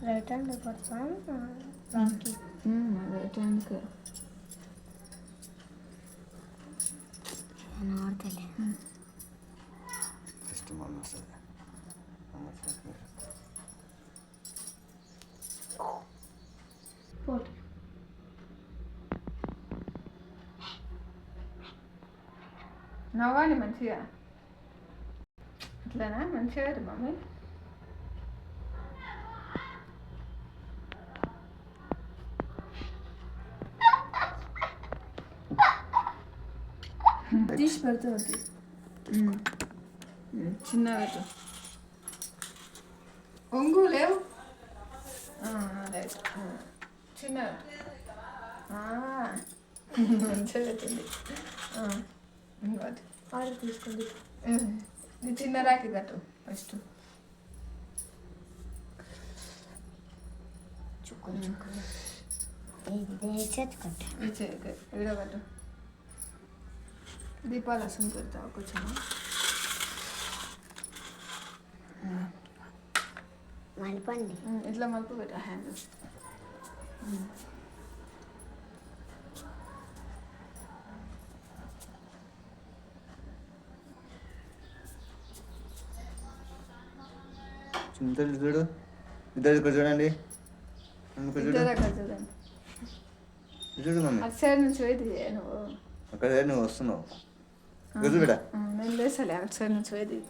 Right hand పడతాం రాకి right హ్యాండ్కి ఆడతలే first mummy వస్తుంది పోటీ నవ్వాలి మంచిగా ఇట్లానా మంచిగా మమ్మీ తీసి పెడుతుంది చిన్నగా ఒంగు లేవు రైట్ చిన్నగా మంచిగా పెట్టింది ఇంకోటి ఆర్డర్ తీసుకుంది ఇది చిన్న రాకి కట్టు ఫస్ట్ చుక్కలు చుక్కలు ఇది చేతుకుంటా వీడియో కట్టు దీపాలు అసలు పెడతావు కొంచెం మలిపండి ఇట్లా మలుపు పెట్టా హ్యాండ్ చింతలు చూడు ఇద్దరు ఇక్కడ చూడండి ఇద్దరు అక్కడ చూడండి చూడు మమ్మీ అటు సైడ్ నుంచి పోయి నువ్వు అక్కడ నువ్వు వస్తున్నావు ఇక్కడ చూడ నేను లేసలే అటు సైడ్ నుంచి పోయి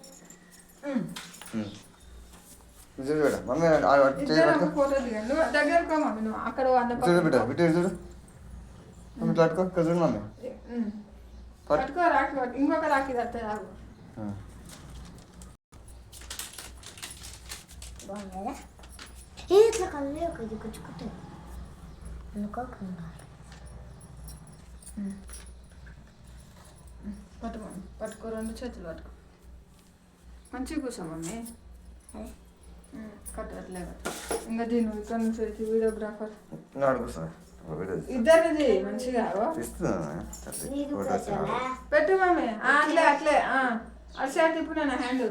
చూడు బిడ్డ మమ్మీ ఇద్దరు ఫోటో దిగండి నువ్వు దగ్గరకు మమ్మీ నువ్వు అక్కడ చూడు బిడ్డ బిడ్డ చూడు మమ్మీ ఇట్లా పట్టుకో ఇక్కడ చూడు మమ్మీ పట్టుకో రాకి పట్టు ఇంకొక రాకి తట్టే రాకు బాగుందా ఇట్లా కళ్ళు ఒక దిక్కుచుకుంటుంది అనుకోకుండా పట్టుకో పట్టుకో రెండు చేతులు పట్టుకో మంచిగా కూర్చో మమ్మీ కట్టు అట్లే కట్టు ఇంకా దీని ఇక్కడ నుంచి వచ్చి వీడియోగ్రాఫర్ ఇద్దరిది మంచిగా పెట్టు మమ్మీ అట్లే అట్లే అటు సైడ్ తిప్పు నేను హ్యాండ్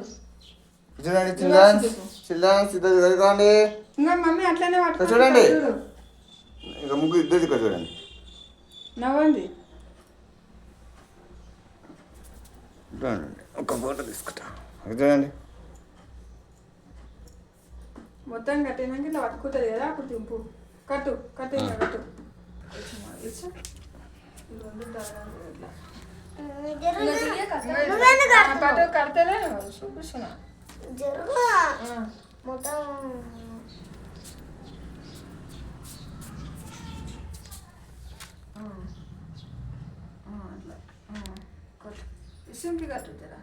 చూడండి చిల్డ్రన్స్ చిల్డ్రన్స్ ఇద్దరు చదువుకోండి ఇంకా మమ్మీ అట్లనే పట్టుకో చూడండి ఇంకా ముగ్గురు ఇద్దరు ఇక్కడ చూడండి నవ్వండి చూడండి ఒక ఫోటో తీసుకుంటా ఇక్కడ చూడండి మొత్తం కట్టినాక ఇట్లా పట్టుకుంటుంది కదా అప్పుడు తింపు కట్టు కట్టు ఇంకా కట్టు కట్టు కడితేనే చూపిస్తున్నా జరుగు మొత్తం అట్లా కట్టు ఇసుంకి కట్టు తెరా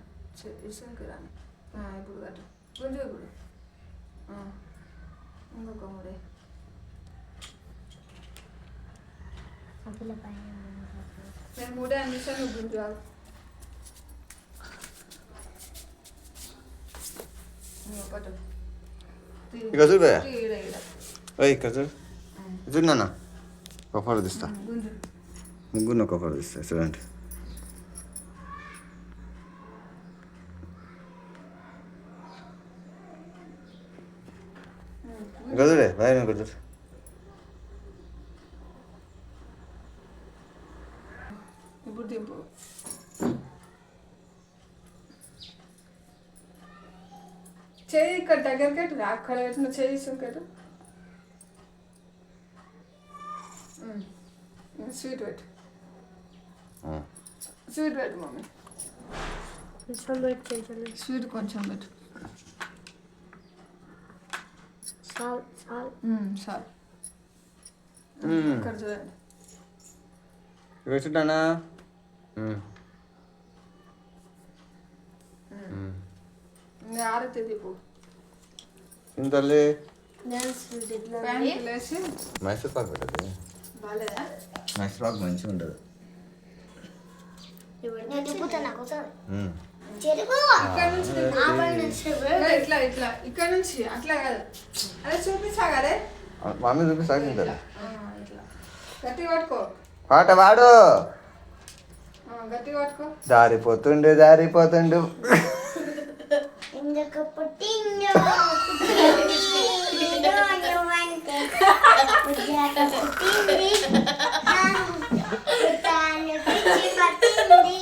ఇసుంకి రాని ఇప్పుడు కట్టు గుంజు ఇప్పుడు ఇంకొక మూడే నేను మూడే అందిస్తాను నువ్వు గుంజు కట్టు ఇక్కడ చూడు ఈడ ఇక్కడ చూడు చూడు నాన్న ఒక ఫోటో తీస్తా గుంజు ముగ్గురు ఒక ఫోటో తీస్తా చూడండి ఇక్కడ చూడే బాయ్ ఇక్కడ చూడు ఇప్పుడు దింపు చెయ్యి ఇక్కడ దగ్గరికి అట్లా అక్కడ పెట్టిన చెయ్యి సుంకటు స్వీట్ పెట్టు స్వీట్ పెట్టు మమ్మీ కొంచెం వెయిట్ చేయాలి స్వీట్ కొంచెం పెట్టు చాలు చాలు చాలు ఇక్కడ చూడండి ఇక్కడ చూడనా ఇంకా ఆరతి దీపు ఇంతల్లి ప్యాన్కి లేసి మైసూర్ పాక్ పెట్టదు బాగాలేదా మైసూర్ పాక్ మంచిగా ఉండదు నేను తిప్పుతున్నా కూర్చో చెరుకు ఇక్కడ నుంచి ఇంకా ఇట్లా ఇట్లా ఇక్కడ నుంచి అట్లా కాదు అదే చూపించా కదే మమ్మీ చూపిస్తా తింటారు ఇట్లా గట్టి పట్టుకో పాట పాడు గట్టి పట్టుకో జారిపోతుండు జారిపోతుండు ఇంకొక పుట్టిందో లేక పుట్టింది పుట్టాన్ని పిచ్చి పట్టింది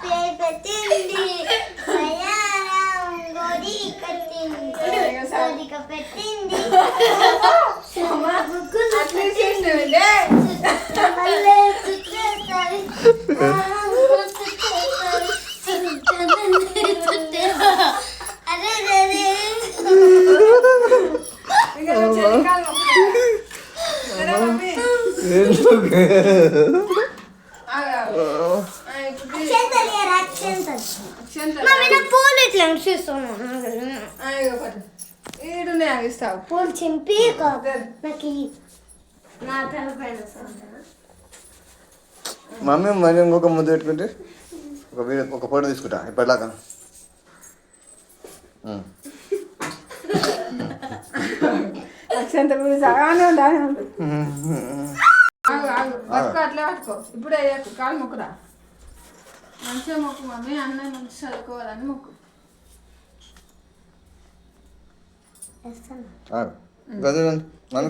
పేరు పెట్టింది వయారం గోడి కట్టింది గోడిక పెట్టింది అట్లే చేసినవిలే. మళ్ళీ చుట్టేస్తావి అరే అరే ఇక నువ్వు చలికాలం వస్తుంది. సరే మమ్మీ. ఆగు, ఆగు. ఇప్పుడు చేతలేరా అక్షంతలు అక్షంతలు. మమ్మీ నా పూలు ఇట్లా చూస్తున్నాను ఇగో పట్టు. ఈడున్నాయి అవి ఇస్తావు. పూలు చింపి నాకు నా తలపైన మమ్మీ మరి ఇంకొక ముద్ద పెట్టుకుంటే ఒక ఫోటో తీసుకుంటా ఇప్పటిలాగా. అక్షంతలు గురించి అలానే ఉండు, అలానే ఉండు. ఆగు, ఆగు. పట్టుకో, అట్లే పట్టుకో. ఇప్పుడే వేయకు, కాలు మొక్కురా. మంచిగా మొక్కు మమ్మీ, అన్నయ్య మంచి చదువుకోవాలని మొక్కు.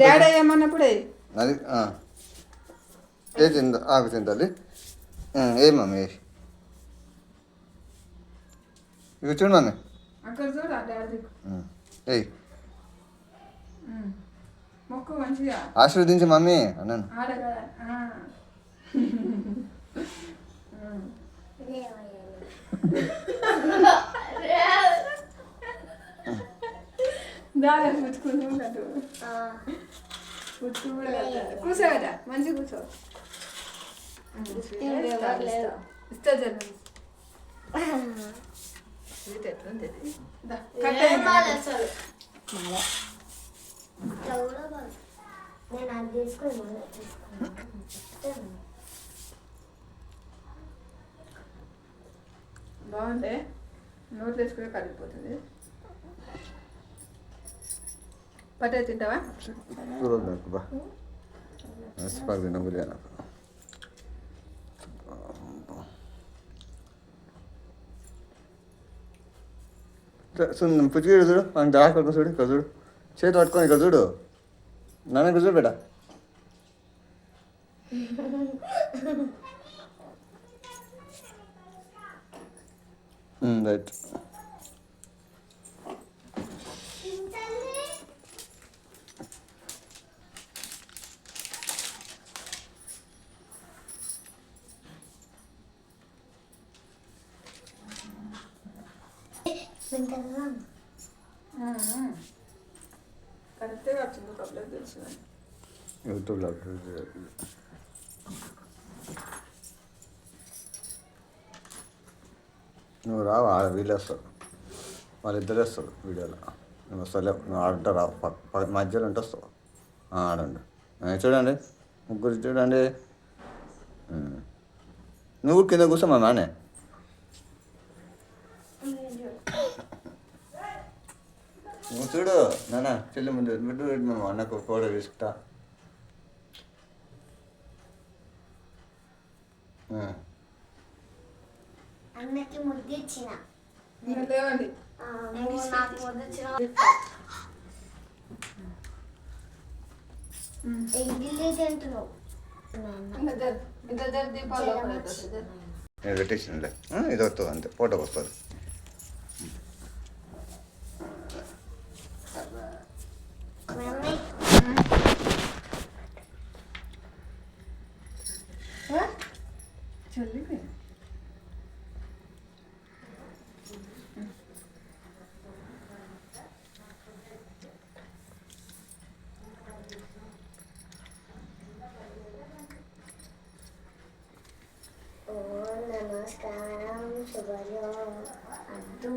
డాడీ ఏమన్నప్పుడు వేయి. అది ఏ తిందా ఆకు తింటాలి ఏ మమ్మీ ఇవి చూడు మమ్మీ అక్కడ చూడు, ఆ డాడీ ఏయ్ మొక్కు మంచిగా. ఆశీర్వదించి మమ్మీ అన్నాను. ఆడ కదా. దాని పుచ్చుకుంటూ కట్టు. పుచ్చు కూడా కట్టాలి. కూర్చో కదా, మంచిగా కూర్చో. ఇస్తా జనం నేను అది తీసుకొని బాగుంది. నోట్ వేసుకుని కలిగిపోతుంది. పట్టే తింటావా? చూడదు నాకు బా తిన బిర్యానీ పుచ్చిగడు చూడు మనకి దాకా చూడు ఇక్కడ చూడు చేతి పట్టుకొని ఇక్కడ చూడు నాన్న ఇక్కడ చూడు బేటా రైట్ కరెక్ట్గా వచ్చింది. కప్లెట్ తెలిసిన యూట్యూబ్లో నువ్వు రావు ఆడ వీళ్ళు వస్తారు వాళ్ళిద్దరు వస్తారు వీడియోలో నువ్వు వస్తలేవు నువ్వు ఆడుంటా రావు మధ్యలో ఉంటే వస్తావు ఆడండి చూడండి ముగ్గురు చూడండి నువ్వు కింద కూర్చో మా నానే నువ్వు చూడు నాన్న చెల్లి ముందు బిడ్డు మేము అన్నకు ఫోటో తీసుకుంటా అన్నకి ముద్దు ఇచ్చిన లేవండి. నాకు ముద్దు ఇచ్చిన ఇడ్లీ తింటున్నావు ఇద్దరు దీపాలు నేను పెట్టేసిండే ఇది వస్తుంది అంతే ఫోటోకి వస్తుంది చల్లిపోయి నమస్కారం శుభోదయం అర్థం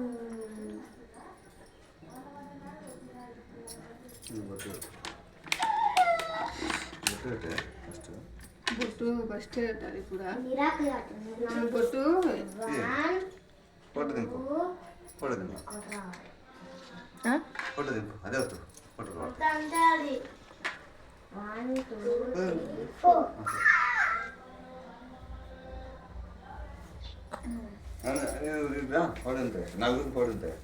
బొట్టు ఫస్ట్ పెట్టాలి ఇప్పుడు. నిరాకు బొట్టు ఫోటో దింపు ఫోటో దింపు ఫోటో దింపు అదే వస్తుంది ఫోటో అంటే అది 1 2 3 4 ఫోటో ఉంటాయి నలుగురు ఫోటో ఉంటాయి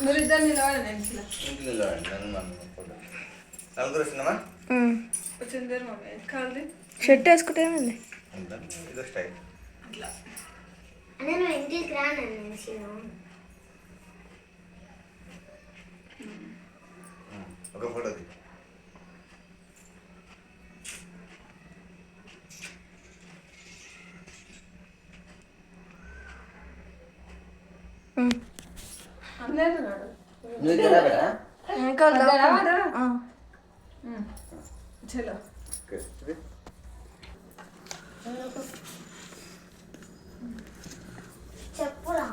మీరు ఇద్దరు నిలబడండి ఇంట్లో నలుగురు వచ్చినామా వచ్చింది మమ్మీ కాదు షర్ట్ వేసుకుంటే ఏమైంది ఇదో స్టైల్ అట్లా అనే నువ్వు ఇంటికి రాను ఒక ఫోటో తీ అందరూ ఉన్నాడు నువ్వు తినబెట్టా చలో చెప్పురా